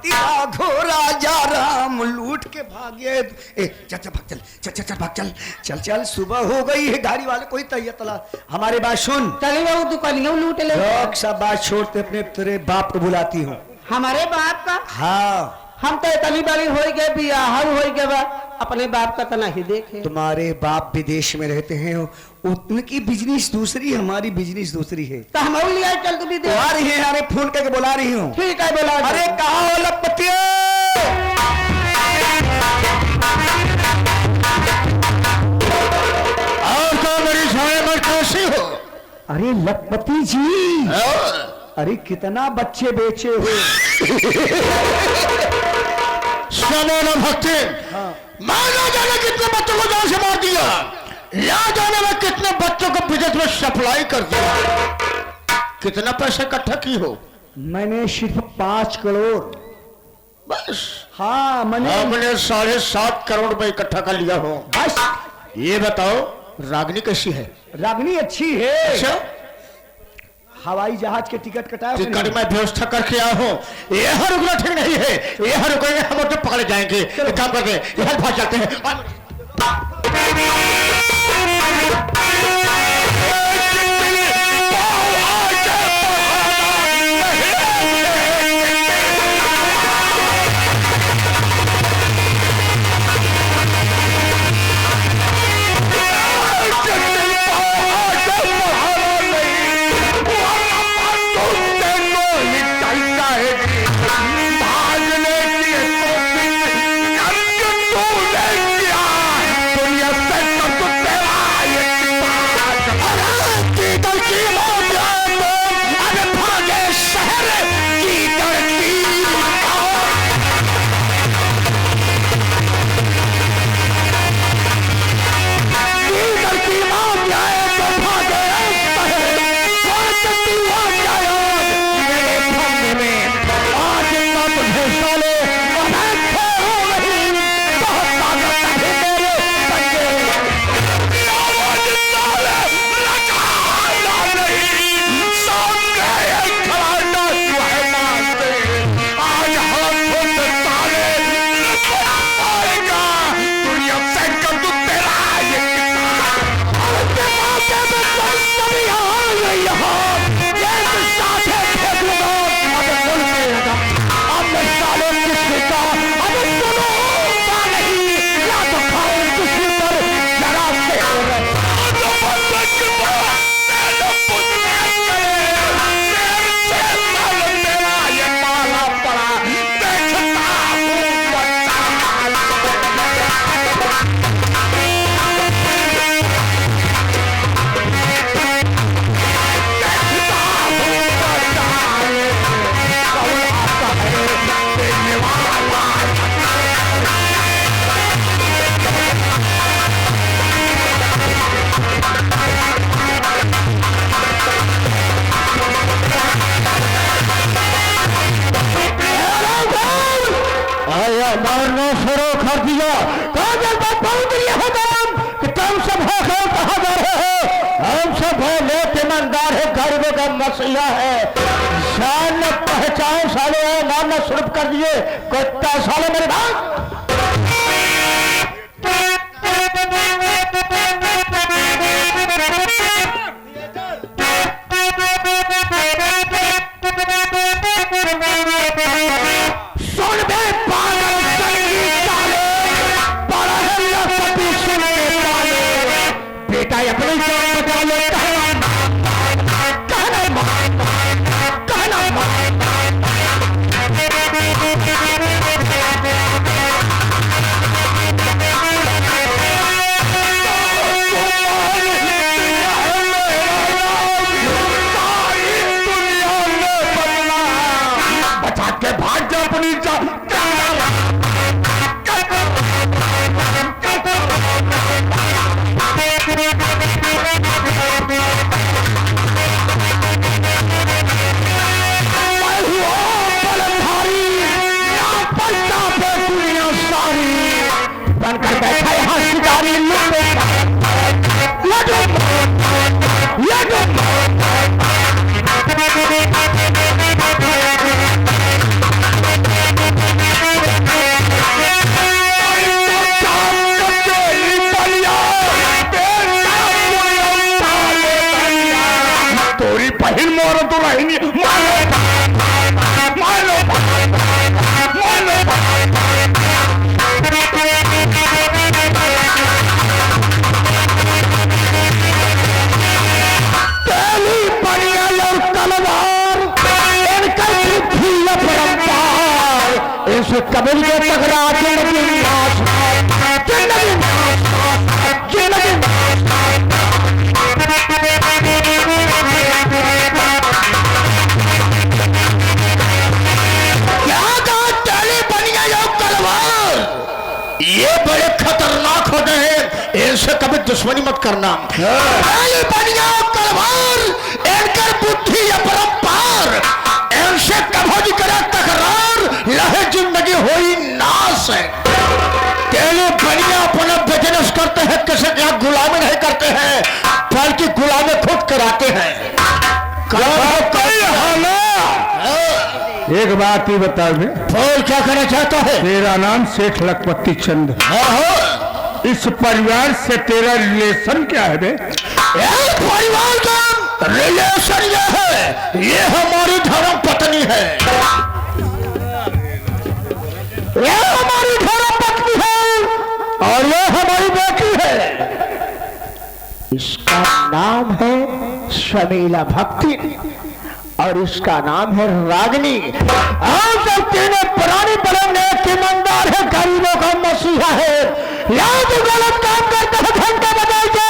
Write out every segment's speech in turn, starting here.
लखपति भागो राजा राम लूट के भागे। ए चल चल भाग चल चल चल चल भाग चल चल चल सुबह हो गई है गाड़ी वाले कोई तैयार तला हमारे बात सुन चले जाओ तू कलियों लूट ले लोग सब बात छोड़ते अपने तेरे बाप को बुलाती हूँ। हमारे बाप का हाँ हम तो इतनी बड़ी हो गए बियाह हो गए बा अपने बाप का तना ही देखे। तुम्हारे बाप विदेश में रहते हैं उनकी बिजनेस दूसरी हमारी बिजनेस दूसरी है। तो हम लिया चल तू विदेश आ रही है अरे फोन करके बुला रही हूँ। ठीक है बोला। अरे कहा हो लखपति और तो मेरी छाए कैसी हो? अरे लखपति जी अरे कितना बच्चे बेचे हो। सुनो न भक्ति मैं ना जाने कितने बच्चों को जान से मार दिया या जाने में कितने बच्चों को विदेश में सप्लाई कर दिया। कितना पैसा इकट्ठा की हो? मैंने सिर्फ 5 करोड़ बस। हाँ मैंने 7.5 करोड़ रुपए इकट्ठा कर लिया हो। बस। ये बताओ रागनी कैसी है? रागनी अच्छी है। अच्छा हवाई जहाज के टिकट कटाया टिकट में व्यवस्था करके आया हूँ। यह रुकना ठीक नहीं है यह रुकेंगे हम तो पकड़े जाएंगे। एक काम करते हैं यह भाग जाते हैं। मारना शुरू कर दिया। तुम सब हो गए कहा जा रहे हो? हम सब हो लोग ईमानदार है गरीबों का मसला है। शान पहचान साले मारना शुरू कर दिए। कुत्ता साले मेरे भाग अपनी जान बचा ले। कहना तोरी बहिन मोर दुलहिनी मानो मानो मानो तेली बढ़िया और तलवार इनका बुद्धि अपरंपार इसे कबीर के टकरा जिंदगी नाश जिंदगी नाश जिंदगी ये बड़े खतरनाक होते हैं, इनसे कभी दुश्मनी मत करना। तलवार इनकर बुद्धि अपरंपार इनसे कभी करे तकरार लहे जिंदगी हुई नाश है। तेरे बढ़िया अपना बिजनेस करते हैं, किसी के यहाँ गुलामी नहीं करते हैं बल्कि गुलामी खुद कराते हैं। एक बात ही बता दे, बोल क्या करना चाहता है? तेरा नाम शेख लखपति चंद। इस परिवार से तेरा रिलेशन क्या है बे? परिवार का रिलेशन ये है, ये हमारी धर्म पत्नी है, ये हमारी धर्म पत्नी है और ये हमारी बेटी है। इसका नाम है शमीला भक्ति और इसका नाम है रागिनी। हम सब तीनों पुरानी परम ने ईमानदार है, गरीबों का मसीहा है। यहाँ तो गलत काम करते हैं घंटा बजाई के,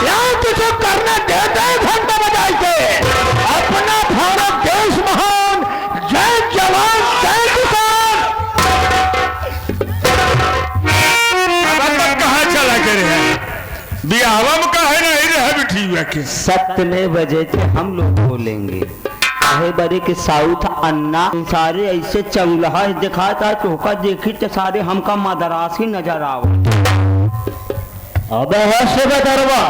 यहाँ किसी करने देते हैं घंटा बजाई के। अपना भारत देश महान, जय जवान जय किसान। कहाँ चला करे है बिहावा में कहा है ना रहा बिठी हुआ के 7 बजे थे हम लोग बोलेंगे काहे बड़े के साउथ अन्ना सारे ऐसे चौलहा दिखा था चौका देखी तो सारे हमका मदरास ही नजर आओ। अबे से बदरवा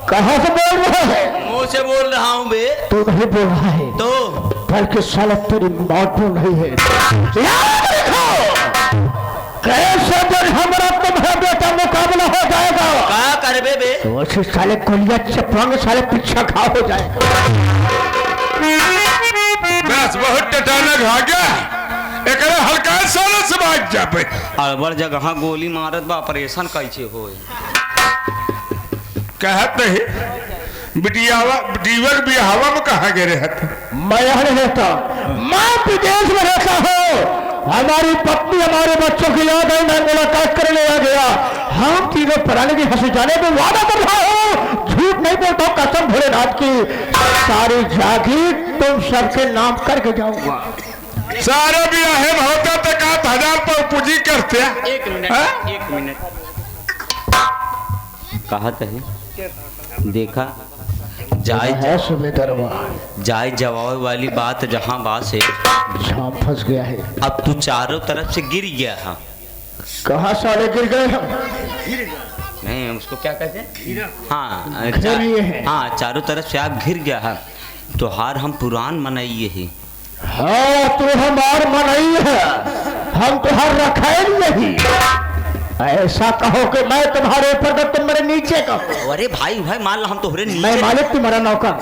कहाँ से बोल रहा है? मुंह से बोल रहा हूँ बे। तू नहीं बोल रहा है तो बल्कि साला तेरी मौत बोल रही है। याद रखो कैसे दिन हमारा तुम्हारा बेटा मुकाबला हो जाएगा। क्या करबे बे? तो ऐसे साले गोलियां चपरांगे साले पीछा घाव हो जाएगा। बस बहुत टटाना खा गया एक हल्का साला से भाग जा पे अलवर जगह गोली मारत बा ऑपरेशन कैसे होए? कहते हैं बिटियावा बिटीवर बिहावा में कहा गए रहते। मैं यहाँ नहीं रहता, मैं विदेश में रहता हूँ। हमारी पत्नी हमारे बच्चों की याद है, मैं मुलाकात करने आ गया। हम तीनों पुराने की हंसी जाने में वादा कर रहा हूँ, झूठ नहीं बोलता हूँ, कसम भोलेनाथ की। सारी जागीर तुम सबके नाम करके जाऊंगा। सारे भी है होता तक 1000 पर पूंजी करते हैं। एक मिनट कहा है देखा जाए जाए जवाब वाली बात जहाँ बात से जहाँ फंस गया है। अब तू चारों तरफ से गिर गया है। कहाँ साले गिर गए हम? नहीं उसको क्या कहते हैं? हाँ हाँ चारों तरफ से आप घिर गया है तो हार हम पुरान मनाइए ही। हाँ तू हमार मनाई है, हम तुहार रखे नहीं। ऐसा कहो कि मैं तुम्हारे ऊपर तो तुम मेरे नीचे कहो। अरे भाई मान लो हम तुम्हारे नीचे। मैं मालिक तुम्हारा नौकर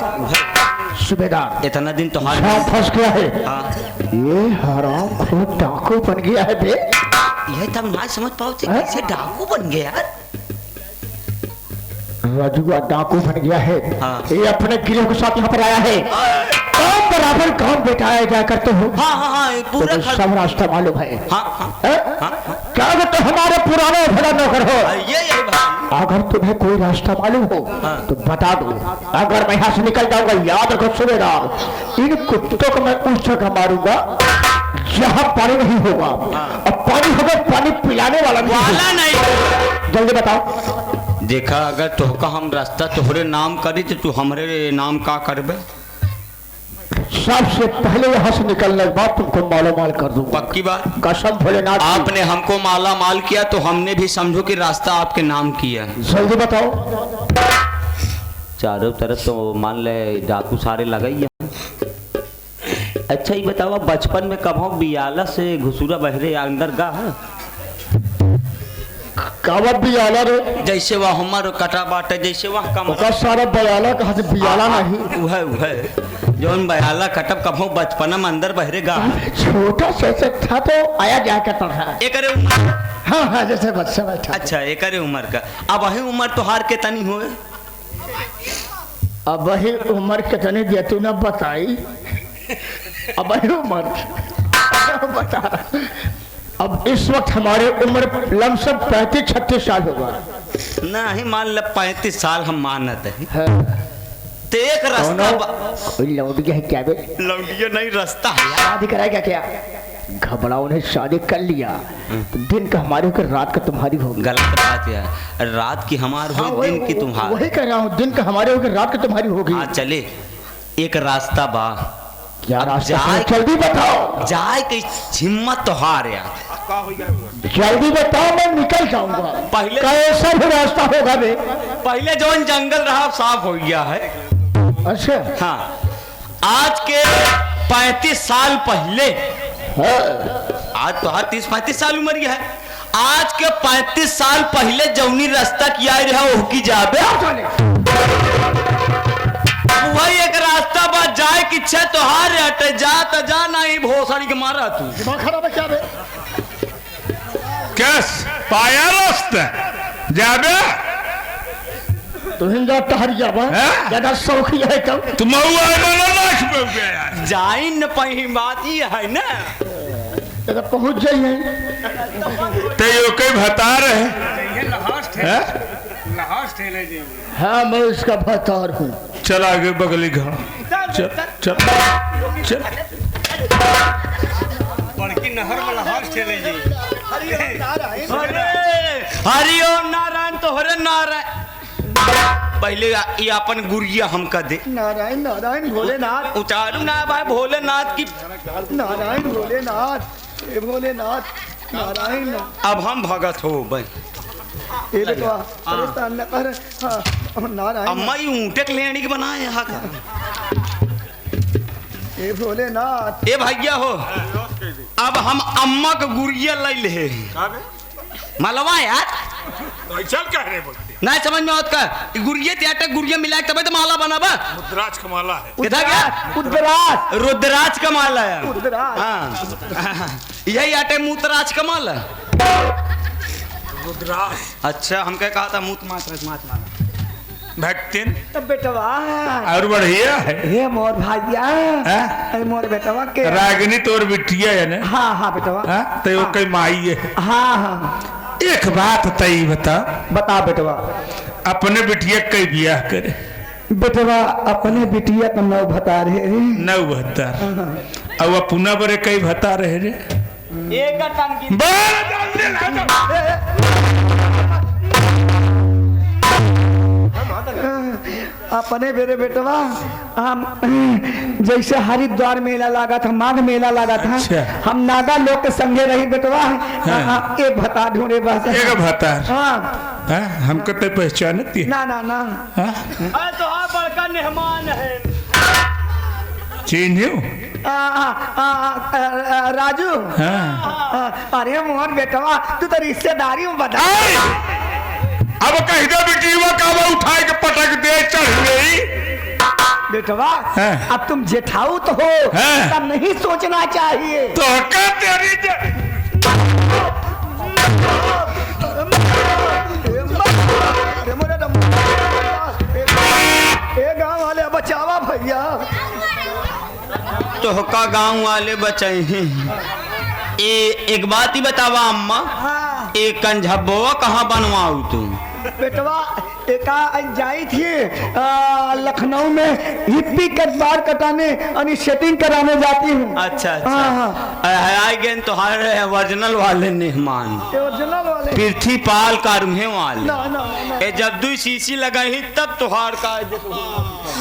सूबेदार। इतना दिन तो हार फंस गया है। हाँ। ये हराम खूब डाकू बन गया है बे। यह तब ना समझ पाओ कैसे डाकू बन गया। रजुआ डाकू बन गया है। हाँ। ये अपने गिरोह के साथ यहाँ पर आया है। काम बराबर काम बेटाया जा करते हो। हाँ हाँ हाँ पूरा तो सब रास्ता मालूम है। हाँ हाँ क्या तो हमारे पुराने भला नौकर हो। ये अगर तुम्हें कोई रास्ता मालूम हो तो बता दो। अगर मैं यहाँ से निकल जाऊंगा याद रखो सूबेदार, इन कुत्तों को मैं उस जगह मारूंगा जहाँ पानी नहीं होगा। और पानी होगा पानी पिलाने वाला नहीं। जल्दी बताओ। देखा अगर तोहका हम रास्ता तोहरे नाम करी तो तू हमारे नाम का करबे? सबसे पहले यहाँ से निकलने के बाद तुमको मालो माल कर दूंगा। पक्की बात? कसम भोलेनाथ। आपने हमको माला माल किया तो हमने भी समझो कि रास्ता आपके नाम किया। जल्दी बताओ। चारों तरफ तो मान ले डाकू सारे लगे। अच्छा ही बताओ बचपन में कब बियाला से घुसूरा बहरे अंदर गा है? कावा बियाला रे जैसे वह हमारो कटा बाटे जैसे वह कम ओका सारा बयाला कहा से बियाला नहीं वह जौन बयाला कटब कभो बचपना में अंदर बहरे गा छोटा सा था तो आया जाया करता था। एकरे उम्र हाँ हाँ जैसे बच्चा बैठा। अच्छा एकरे उम्र का अब वही उम्र तो हार के तनी हुए अब वही उम्र कितनी दिया तू ना बताई। अब वही उम्र बता। अब इस वक्त हमारे उम्र लमसम 35-36 साल होगा। नहीं मान ल 35 साल हम मानत है तो एक रास्ता लौट गया है क्या बे? लौटिए नहीं रास्ता है शादी कराएगा क्या? घबराओ ने शादी कर लिया तो दिन का हमारे होकर रात का तुम्हारी होगी। गलत बात है रात की हमार हो दिन की तुम्हारी। वही कह रहा हूँ दिन का हमारे होकर रात का तुम्हारी होगी। हाँ चले एक रास्ता बा क्या रास्ता है? जल्दी बताओ। जाए की हिम्मत तो हार यार जल्दी बताओ मैं निकल जाऊंगा। पहले कैसा भी रास्ता होगा बे? पहले जो जंगल रहा साफ हो गया है। अच्छा हाँ आज के 35 साल पहले आज तो हर 30-35 साल उम्र है। आज के 35 साल पहले जौनी रास्ता किया रहा वो की जाबे वही एक रास्ता बा जाए की इच्छा तो हार हटे जा तो जा नहीं भोसड़ी के मारा तू दिमाग खराब है क्या बे? कैस पाया रास्ता जाबे तुम जा टहरिया बा हैं? ज्यादा शौकी है तब तुम लाश पे गया जाई न पही बात ही है ना तो पहुंच जाइए। ते यो कई बता रहे हैं हाँ मैं उसका भतार हूँ। चल आगे बगली घर चल चल चल बड़की नहर वाला हाथ ठेले जी। हरिओम नारायण तो हरे नारायण पहले ये अपन गुड़िया हमका दे नारायण नारायण भोलेनाथ उतारू ना भाई भोलेनाथ की नारायण भोलेनाथ हे भोलेनाथ नारायण। अब हम भगत हो भाई ये बेटा परेशान न कर। हाँ नारायण अम्मा ये ऊँटे के लेने की बनाए यहाँ का हे भोलेनाथ। ए भैया हो अब हम अम्मा का गुड़िया ले ले मलवा यार चल कह रहे बोलते नहीं समझ में आवत का गुड़िया त्याटा गुड़िया मिला के तब तो माला बना बा मुद्राज का माला है। किधर गया रुद्राज रुद्राज का माला है। रुद्राज हाँ यही आटे मूतराज का माला रुद्राज अच्छा हम क्या कहा था मूत मात भक्तिन तब बेटवा और बढ़िया है हे मोर भाइया हैं? अरे मोर बेटवा के रागिनी तोर बिटिया है ना हाँ हाँ बेटवा हाँ? तो यो कई माई है। हाँ हाँ एक बात तई बता बता बेटवा। अपने बिटिया कई ब्याह करे बेटवा अपने बिटिया का नौ बता रहे रे। 9 अब पुनः बरे कई बता रहे रे एक टन की अपने बेरे बेटवा हम जैसे हरिद्वार मेला लगा था माघ मेला लगा था। अच्छा। हम नागा लोग के संगे रही बेटवा। एक भता ढूंढे बस। एक बता हाँ हमको तो पहचानती है ना ना ना हाँ? तो हाँ बड़का मेहमान है चिन्हू राजू। हाँ अरे मोहन बेटवा तू तो रिश्तेदारी में बता। अब कहीं तो बिटिया का उठा के पटक दे चढ़ गई बेटवा हाँ। अब तुम जेठाऊ तो हो हाँ। तब नहीं सोचना चाहिए। तो क्या तेरी गाँव वाले बचावा भैया। तो का गांव वाले बचे हैं एक बात ही बतावा अम्मा हाँ। एक कंझबोआ कहाँ बनवाऊ तुम बेटवा एका जाई थी लखनऊ में हिप्पी के बाल कटाने और सेटिंग कराने जाती हूँ। अच्छा हाँ, अच्छा आई गए तो हर ओरिजिनल वाले मेहमान ओरिजिनल वाले पृथ्वी पाल कारमे वाले ना ना ना ए जब दू शीशी लगाई तब तुहार का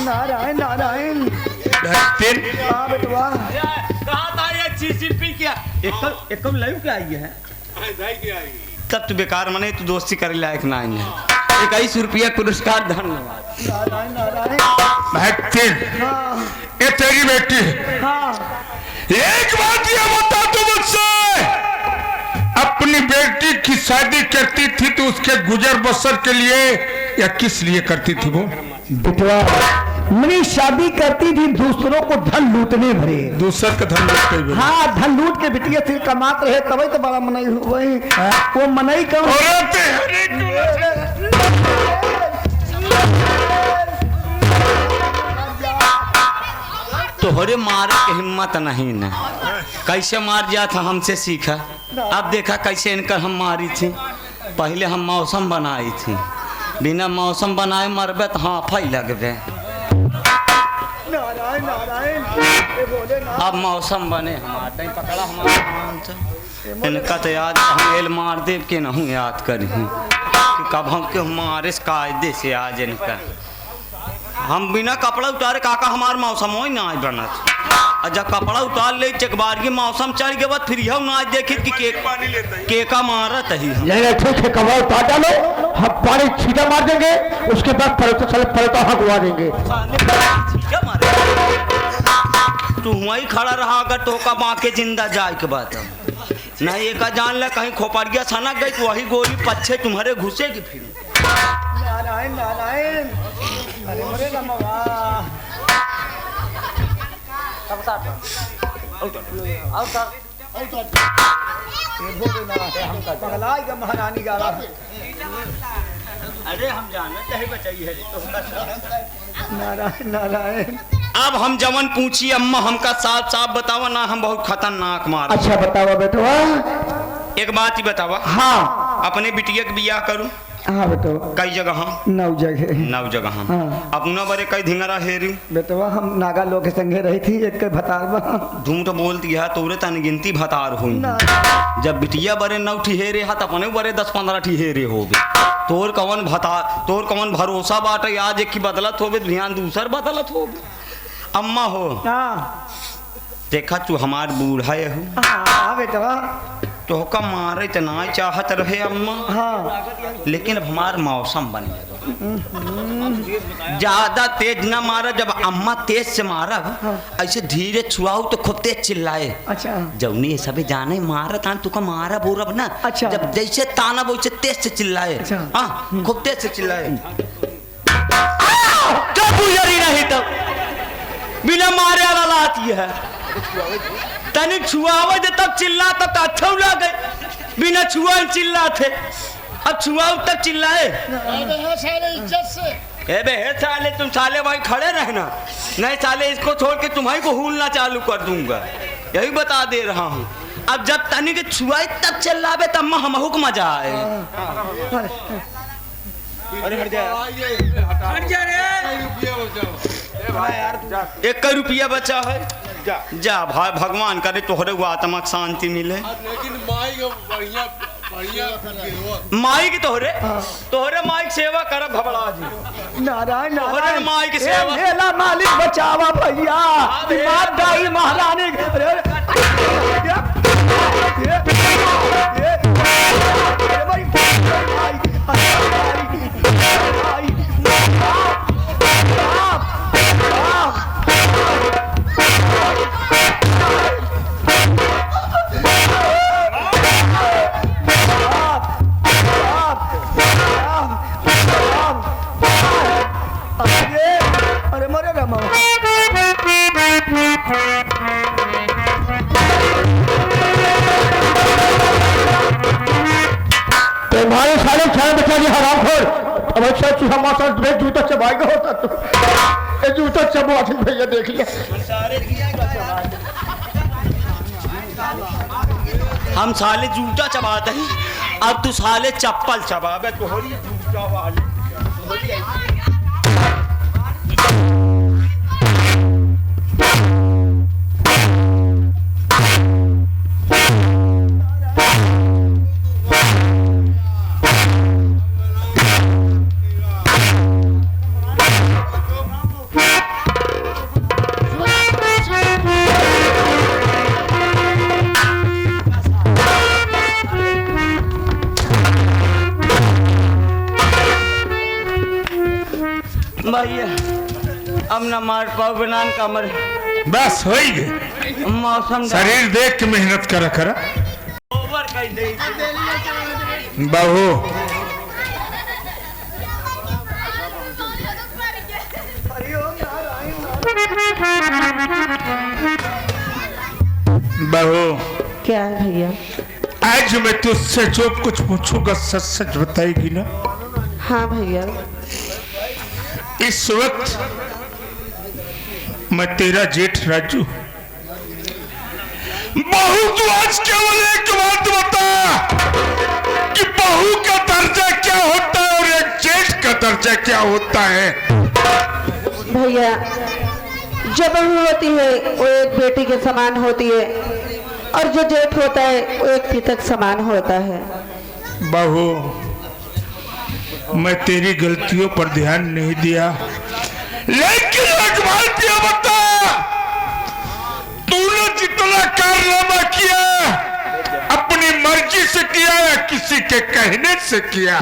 नारायण नारायण। भक्तिन हाँ बेटवा कहा था ये शीशी पी क्या एक लाइव क्या आई है तब तो बेकार मने तू दोस्ती करे लायक ना है 21 रुपया पुरस्कार धन्यवाद नारायण नारायण। भक्तिन हाँ ये तेरी बेटी है। हाँ एक बात ये बता तू मुझसे अपनी अपनी बेटी की शादी करती थी तो उसके गुजर बसर के लिए या किस लिए करती थी वो? बिटवा मेरी शादी करती थी दूसरों को धन लूटने भरे। दूसर का धन लूटते हुए। हाँ, धन लूट के बिटिया फिर कमात रहे, तभी तो बड़ा मनई वही वो मनई का तोहरे मारे के हिम्मत नहीं न, कैसे मार जा था हमसे सीखा। अब देखा कैसे इनकर हम मारी थी। पहले हम मौसम बनाई थी, बिना मौसम बनाए मरबे तो हाँ फै लगबे। अब मौसम बने हमारे नहीं पकड़ा हमारे इनका तो याद हम एल मार देव के नहीं याद करी कि कब हम के हमारे कायदे से आज इनका हम बिना कपड़ा उतारे काका हमार मौसम हो ना आज बना। और जब कपड़ा उतार ले चकबार की मौसम चढ़ के बाद फिर हम ना देखे कि केका मारत ही ठीक है, कपड़ा उतार डालो, हम पानी छीटा मार देंगे, उसके बाद पलटा हकवा देंगे। तू वहीं खड़ा रहा अगर तो का बाके जिंदा जाए के बात नहीं एक जान ले कहीं खोपड़िया सनक गई तो वही गोली पच्छे तुम्हारे घुसेगी फिर। नारायण नारायण अरे मरे महारानी गा अरे हम जानते हैं बताइए नारायण नारायण। अब हम जवन पूछी अम्मा हमका साफ साफ बतावा ना, हम बहुत खतरनाक मार। अच्छा बतावा बेटवा। एक बात ही बतावा। हाँ अपने बिटिया के बियाह करूं? हाँ बेटवा। कई जगह हम 9 जगह। 9 जगह हम हाँ। अपना बरे कई धिंगरा हेरी बेटवा हम नागा लोग के संगे रही थी, एक के भतार झूठ बोल दिया तोरे तन गिनती भतार हुई। जब बिटिया बरे 9 ठिहेरे हाथ अपने बरे 10-15 ठिहेरे हो गए। तोर कवन भरोसा बाटे आज एक की बदलत हो गए ध्यान दूसर बदलत हो गए। अम्मा हो देखा तू हमार बूढ़ा हो। हाँ बेटवा तो का मारे इतना चाहत रहे अम्मा। हाँ लेकिन अब हमार मौसम बन ज्यादा तेज न मारा। जब अम्मा तेज से मारा ऐसे धीरे छुआऊ तो खूब तेज चिल्लाए। अच्छा जौनी ये सभी जाने मारा तान तू का मारा बोरब ना। अच्छा। जब जैसे ताना वैसे तेज से चिल्लाए। अच्छा। हाँ खूब तेज से चिल्लाए। कब गुजरी नहीं तब बिना मारे वाला लाती है तनिक छुआवे दे तब चिल्ला तब अच्छा लगे। बिना छुआ चिल्ला थे अब छुआओ तक चिल्लाए। ए बे साले तुम साले भाई खड़े रहना नहीं साले इसको छोड़ के तुम्हारी को हुलना चालू कर दूंगा यही बता दे रहा हूँ। अब जब तनिक छुआई तब चिल्लावे तब हम हुक मजा आए। अरे हट जा रे 1 रुपया बचा है जा भाई भगवान करे तोहरे को आत्मा की शांति मिले। लेकिन माई की तोहरे माई की सेवा कर घबरा जी। नारायण तोहरे नारायण। माई की सेवा मेला मालिक बचावा भैया। ईमानदारी महारानी। अरे मरे रमा तुम्हारे साले छाया बचा दी हरामखोर। अब अच्छा चूहा मासा जूता चबाएगा होता तो जूता चबा भैया देख लिया। हम साले जूता चबाते हैं अब तू साले चप्पल चबावे तोहरी जूता वाले। भैया अब न मार पाओ बनान कमर बस हो ही गए। मौसम शरीर देख के मेहनत करा ओवर बहू बहू क्या है भैया? आज मैं तुझसे जो कुछ पूछूंगा सच सच बताएगी ना? हाँ भैया। इस वक्त मैं तेरा जेठ राजू। बहू तू आज केवल एक बात बता कि बहू का दर्जा क्या होता है और एक जेठ का दर्जा क्या होता है? भैया जो बहू होती है वो एक बेटी के समान होती है और जो जेठ होता है वो एक पिता के समान होता है। बहू मैं तेरी गलतियों पर ध्यान नहीं दिया, लेकिन एक बात ये बता, तूने जितना कारनामा किया अपनी मर्जी से किया या किसी के कहने से किया?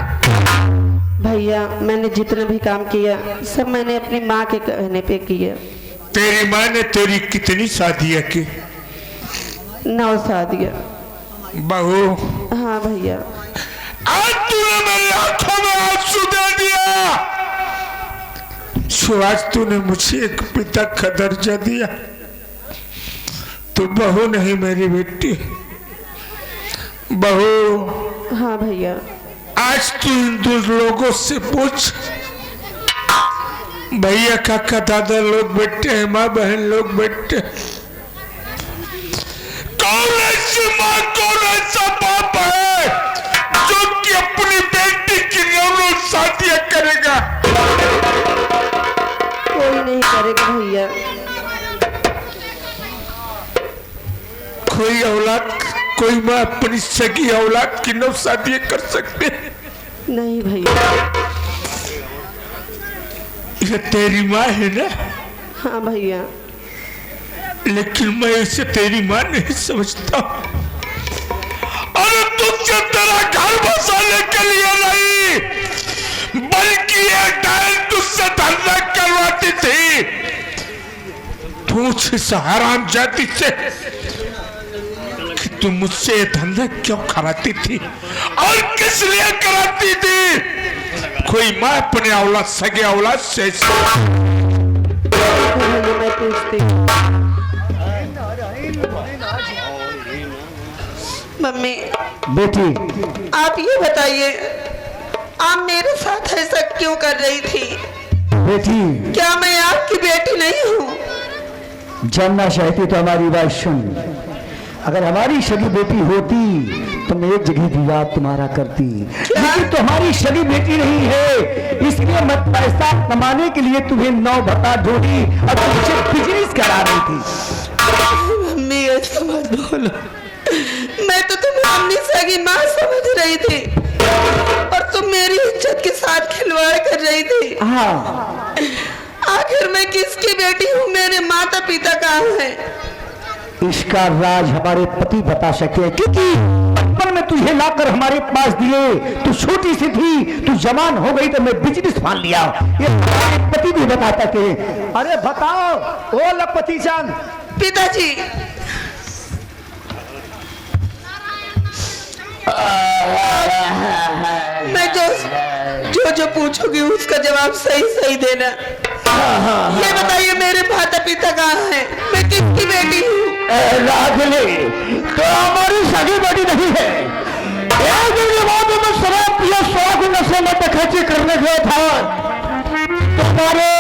भैया मैंने जितना भी काम किया सब मैंने अपनी माँ के कहने पे किया। तेरी माँ ने तेरी कितनी शादियां की? 9 शादियाँ। बहू हाँ भैया। आज तूने मेरी आंखों में आंसू दे दिया, सो आज तूने मुझे एक पिता का दर्जा दिया। तू बहू नहीं मेरी बेटी। बहू हाँ भैया। आज तू इन 2 लोगों से पूछ, भैया काका दादा लोग बैठे हैं, माँ बहन लोग बैठे, कौन ऐसी माँ कौन ऐसा बाप है जो कि अपनी बेटी की 9 शादियां करेगा? कोई नहीं करेगा भैया। कोई औलाद, कोई माँ अपनी सगी औलाद की 9 शादियां कर सकते? नहीं भैया। ये तेरी माँ है ना? हाँ भैया। लेकिन मैं इसे तेरी माँ नहीं समझता। अरे तुझसे तेरा घर बसाने के लिए नहीं, बल्कि ये डायल तुझसे धंधा करवाती थी। पूछ इस हराम जाति से कि तू मुझसे ये धंधा क्यों कराती थी और किस लिए कराती थी? कोई माँ अपने औलाद, सगे औलाद से मैं पूछती हूँ। मम्मी बेटी आप ये बताइए आप मेरे साथ ऐसा क्यों कर रही थी? बेटी क्या मैं आपकी बेटी नहीं हूँ? जानना चाहती तो हमारी बात सुन। अगर हमारी सगी बेटी होती तो मैं एक जगह भी याद तुम्हारा करती, लेकिन तुम्हारी सगी बेटी नहीं है, इसलिए मैं पैसा कमाने के लिए तुम्हें 9 भत्ता ढूंढी और तुमसे बिजनेस करा रही थी। मम्मी ऐसा मत बोलो, मैं तो तुम्हें अपनी सगी माँ समझ रही थी और तुम मेरी इज्जत के साथ खिलवाड़ कर रही थी। हाँ आखिर मैं किसकी बेटी हूँ? मेरे माता पिता कहाँ हैं? इसका राज हमारे पति बता सकते हैं, क्योंकि बचपन में तुझे लाकर हमारे पास दिए, तू छोटी सी थी, तू जवान हो गई तो मैं बिजनेस मान लिया। ये हमारे पति भी बता सकते हैं। अरे बताओ ओ लखपति चंद। पिताजी मैं जो पूछूंगी उसका जवाब सही सही देना। ये बताइए मेरे माता पिता कहाँ हैं? मैं किसकी बेटी हूँ? रागनी तो हमारी सगी बेटी नहीं है। एक दिन के बाद मैं शराब पिया, शौक नशे में डकैती करने गया था। तुम्हारे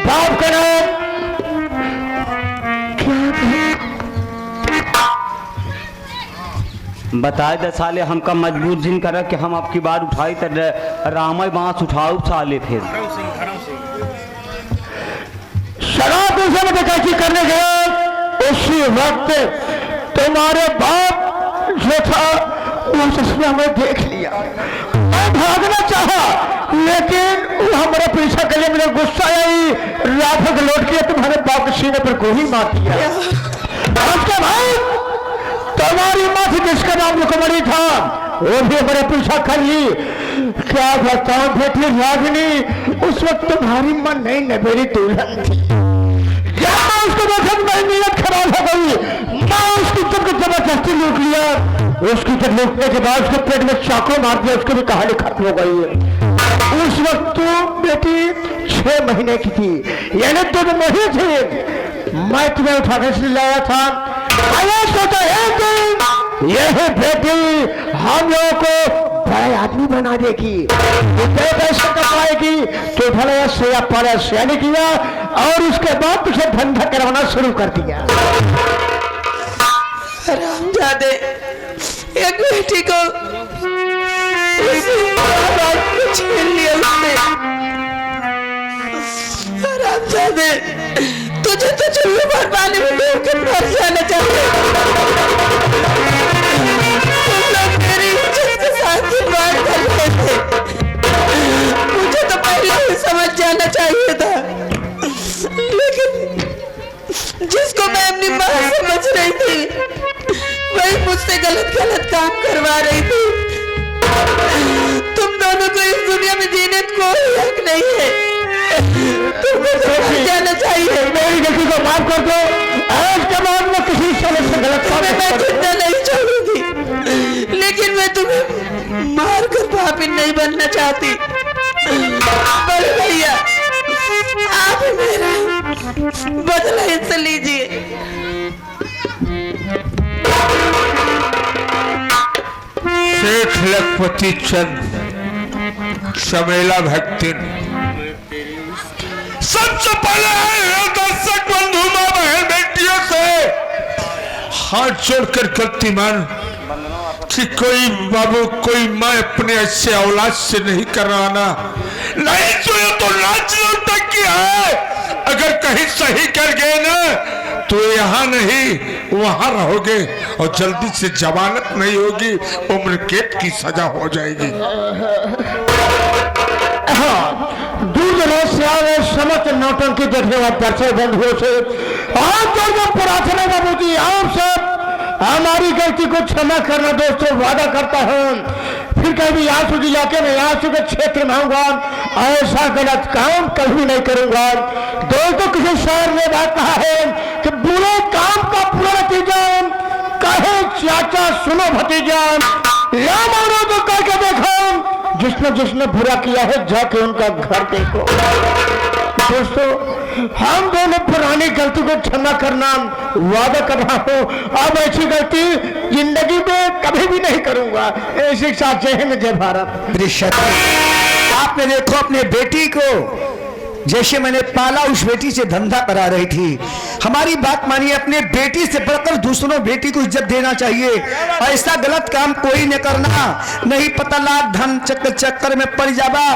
बाप का नाम बताए दे साले, हमका मजबूर जिन करा कि हम आपकी बार उठाई तो रामय बांस उठाऊ साले फिर शराब नशे में डकैती करने गए। उसी वक्त तुम्हारे बाप जो था उसने हमें देख लिया। मैं भागना चाहा लेकिन वो हमारा पीछा कर लिया। मेरा गुस्सा आई, राफत लौट के तुम्हारे बाप के सीने पर गोली मार दिया। उसके बाद तुम्हारी माँ थी जिसका नाम रुकमणी था, वो भी हमारा पीछा कर ली। क्या बताऊं बेटी रागिनी, उस वक्त तुम्हारी माँ नहीं न मेरी दुल्हन थी। उसको देखकर मेरी नीयत खराब हो गई। मैं उसकी जबरदस्ती लूट लिया उसकी जब लूटने के बाद उसके पेट में चाकू मार दिया, उसकी भी कहानी खत्म हो गई है। उस वक्त तो बेटी 6 महीने की थी, यानी 2 महीने थी। मैं तुम्हें उठाने से लाया था। मैंने सोचा एक दिन यही बेटी हम लोगों को बड़े आदमी बना देगी, इतने पैसे कमाएगी तो भले से या पड़े से नहीं किया, और उसके बाद तुझे धंधा करवाना शुरू कर दिया। हरामजादे, एक बेटी को छीन लिया उसने। हरामजादे, तुझे तो चूल्हे पर पानी में डूब कर मर जाना चाहिए। तुम लोग मेरी इज्जत के साथ खिलवाड़ कर रहे थे। मुझे तो पहले ही समझ जाना चाहिए था, लेकिन जिसको मैं अपनी माँ समझ रही थी वही मुझसे गलत काम करवा रही थी। तुम दोनों को इस दुनिया में जीने कोई हक नहीं है। तुमको समझ जाना चाहिए। मेरी गलती को माफ कर दो, आज के बाद मैं किसी से गलत काम मैं जिंदा नहीं छोड़ूंगी, लेकिन मैं तुम्हें मार कर पापी नहीं बनना चाहती। बड़े भैया, आप ही मेरा बदला इससे लीजिए। शेख लखपति चंद शमेला भक्ति सबसे पहले दर्शक बंधु मां बहन बेटियों से हाथ जोड़कर करती मान कि कोई बाबू कोई माँ अपने ऐसे औलाद से नहीं करवाना, नहीं तो ये तो लाच लौटक की है। अगर कहीं सही कर गए ना तो यहाँ नहीं वहां रहोगे और जल्दी से जमानत नहीं होगी, उम्र कैद की सजा हो जाएगी। दूर से आए समस्त नौटंकी देखने वाले दर्शक बंधुओं से हाथ जोड़कर प्रार्थना बाबू जी, आप सब हमारी गलती को क्षमा करना दोस्तों, वादा करता हूँ फिर कभी आंसू इलाके में आंसू के क्षेत्र में आऊंगा, ऐसा गलत काम कभी नहीं करूंगा। दोस्तों, किसी शायर ने बात कहा है कि बुरे काम का पूरा नतीजा कहे चाचा सुनो भतीजा, या मानो तो कह के देखो, जिसने बुरा किया है जाके उनका घर देखो। दोस्तों, हम दोनों पुरानी गलती को क्षमा करना वादा कर रहा हूँ, अब ऐसी गलती जिंदगी में कभी भी नहीं करूंगा। ऐसी साथ जय हिंद जय भारत। आपने देखो अपने बेटी को जैसे मैंने पाला उस बेटी से धंधा करा रही थी। हमारी बात मानिए, अपने बेटी से बढ़कर दूसरों बेटी को इज्जत देना चाहिए। ऐसा गलत काम कोई न करना, नहीं पता लाख धन चक्कर में पड़ जाएगा,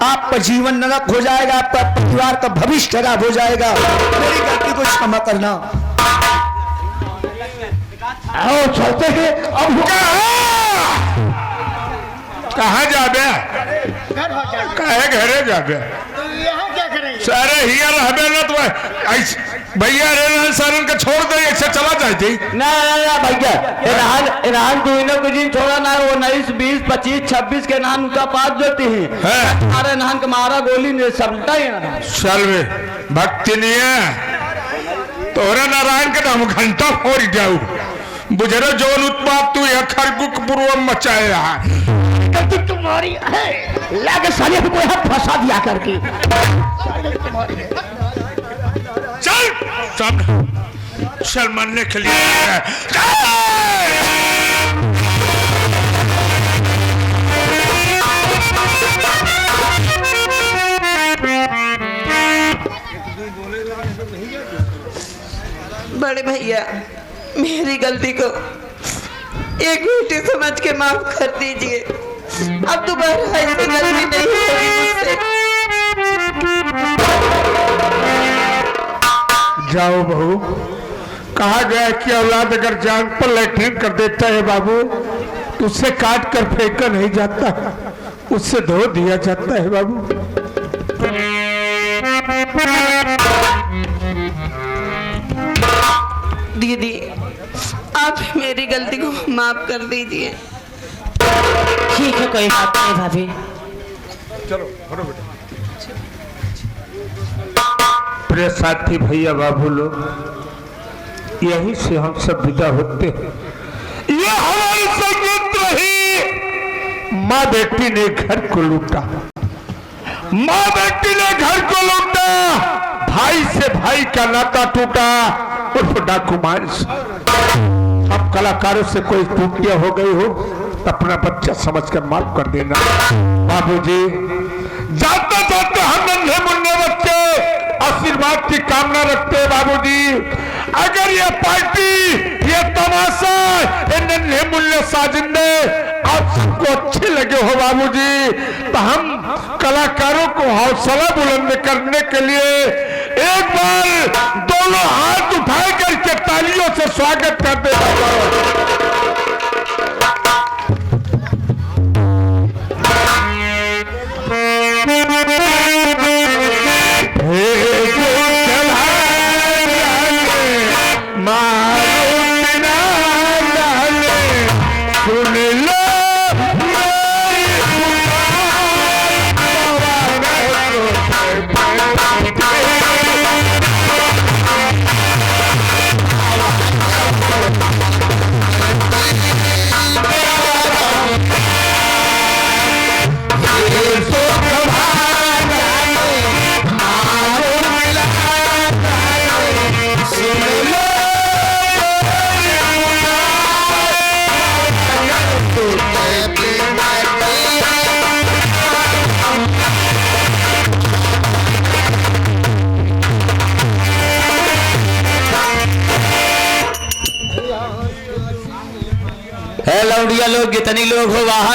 आपका जीवन नरक हो जाएगा, आपका परिवार का भविष्य खराब हो जाएगा। मेरी गलती को क्षमा करना। आओ चलते हैं। अब कहाँ जाबे? कहे घरे जाबे? सारे हिया रहबे ना तो भैया रे सारन का छोड़ दे, ऐसे चला जाती ना भैया, ईरान दुइनों के दिन छोड़ा ना, वो 19, 20, 25, 26 के नाम उनका पास जोती है। हमारे नाम के मारा गोली ने सबटा ही ना चल वे भक्ति नहीं है तोरा नारायण के नाम घंटा फोड़ जाऊ बुझरो जोन उत्पाद तू यह खरगुक पूर्व मचाए गलती तुम्हारी है, लागे साले को हाथ फंसा दिया करके। चल चल मरने के लिए बड़े भैया, मेरी गलती को एक बेटी समझ के माफ कर दीजिए। अब दोबारा ऐसी गलती नहीं होगी मुझसे। जाओ बहू, कहा गया कि औलाद अगर जान पर लैट्रिन कर देता है बाबू, उससे काट कर फेंका नहीं जाता, उससे धो दिया जाता है बाबू। दीदी, आप मेरी गलती को माफ कर दीजिए। ठीक है, कोई बात नहीं भाभी। चलो बेटा। प्रिय साथी भैया बाबू लोग, यहीं से हम सब विदा होते हैं। ये हमारी माँ बेटी ने घर को लूटा, माँ बेटी ने घर को लूटा, भाई से भाई का नाता टूटा, उर्फ डाकू मांस। अब कलाकारों से कोई टूटिया हो गई हो तो अपना बच्चा समझकर माफ कर देना। बाबूजी, जाते जाते हम नन्हे मुन्ने बच्चे आशीर्वाद की कामना रखते हैं बाबूजी। अगर ये पार्टी, ये तमाशा, ये नन्हे मुन्ने साजिंदे आप सबको अच्छे लगे हो बाबूजी, तो हम कलाकारों को हौसला बुलंद करने के लिए एक बार दोनों हाथ उठाए करके तालियों से स्वागत करते हैं। लौंडिया लोग, कितनी लोग हो बाहर?